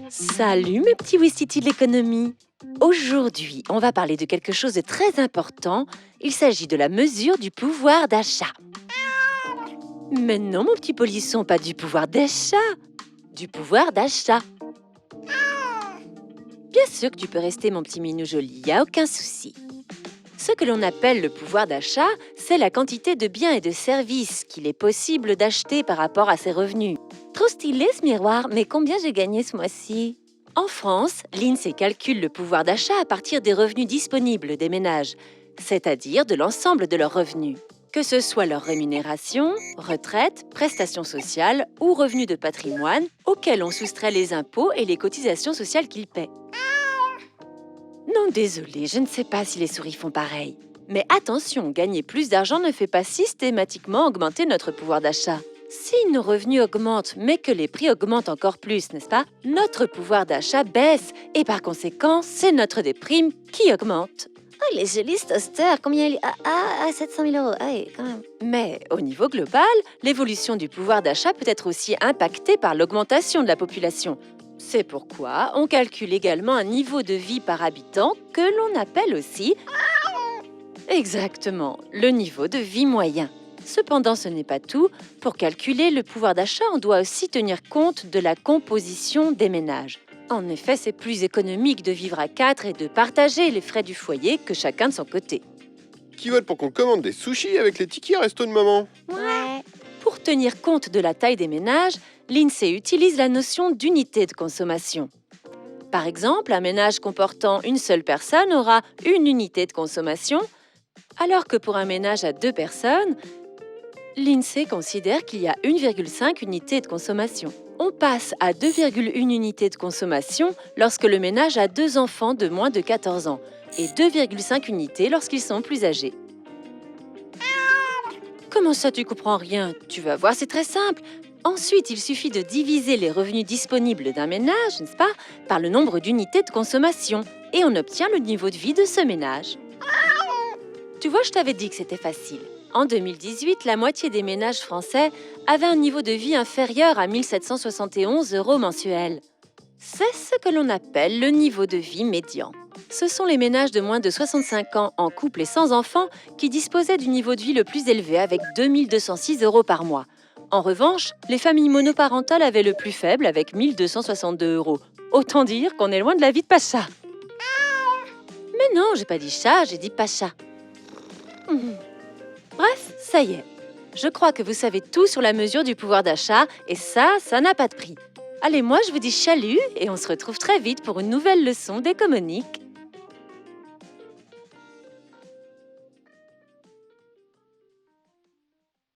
Salut mes petits Wistiti de l'économie. Aujourd'hui, on va parler de quelque chose de très important. Il s'agit de la mesure du pouvoir d'achat. Mais non mon petit polisson, pas du pouvoir d'achat. Du pouvoir d'achat. Bien sûr que tu peux rester mon petit minou joli, y a aucun souci. Ce que l'on appelle le pouvoir d'achat, c'est la quantité de biens et de services qu'il est possible d'acheter par rapport à ses revenus. Trop stylé ce miroir, mais combien j'ai gagné ce mois-ci? En France, l'INSEE calcule le pouvoir d'achat à partir des revenus disponibles des ménages, c'est-à-dire de l'ensemble de leurs revenus. Que ce soit leur rémunération, retraite, prestations sociales ou revenus de patrimoine auxquels on soustrait les impôts et les cotisations sociales qu'ils paient. Non, désolé, je ne sais pas si les souris font pareil. Mais attention, gagner plus d'argent ne fait pas systématiquement augmenter notre pouvoir d'achat. Si nos revenus augmentent, mais que les prix augmentent encore plus, n'est-ce pas? Notre pouvoir d'achat baisse et par conséquent, c'est notre déprime qui augmente. Oh, il est joli ce toaster. Combien il est? 700 000 euros. Ah oui, quand même. Mais au niveau global, l'évolution du pouvoir d'achat peut être aussi impactée par l'augmentation de la population. C'est pourquoi on calcule également un niveau de vie par habitant que l'on appelle aussi... Exactement, le niveau de vie moyen. Cependant, ce n'est pas tout. Pour calculer le pouvoir d'achat, on doit aussi tenir compte de la composition des ménages. En effet, c'est plus économique de vivre à 4 et de partager les frais du foyer que chacun de son côté. Qui vote pour qu'on commande des sushis avec les tickets resto de maman? Ouais. Pour tenir compte de la taille des ménages, l'INSEE utilise la notion d'unité de consommation. Par exemple, un ménage comportant une seule personne aura une unité de consommation, alors que pour un ménage à 2 personnes, l'INSEE considère qu'il y a 1,5 unité de consommation. On passe à 2,1 unités de consommation lorsque le ménage a 2 enfants de moins de 14 ans et 2,5 unités lorsqu'ils sont plus âgés. Comment ça, tu comprends rien? Tu vas voir, c'est très simple. Ensuite, il suffit de diviser les revenus disponibles d'un ménage, n'est-ce pas, par le nombre d'unités de consommation et on obtient le niveau de vie de ce ménage. Tu vois, je t'avais dit que c'était facile. En 2018, la moitié des ménages français avaient un niveau de vie inférieur à 1 771 € mensuels. C'est ce que l'on appelle le niveau de vie médian. Ce sont les ménages de moins de 65 ans en couple et sans enfants qui disposaient du niveau de vie le plus élevé avec 2 206 € par mois. En revanche, les familles monoparentales avaient le plus faible avec 1 262 €. Autant dire qu'on est loin de la vie de Pacha. Mais non, j'ai pas dit chat, j'ai dit Pacha. Bref, ça y est. Je crois que vous savez tout sur la mesure du pouvoir d'achat et ça n'a pas de prix. Allez, moi je vous dis chalut et on se retrouve très vite pour une nouvelle leçon d'économique.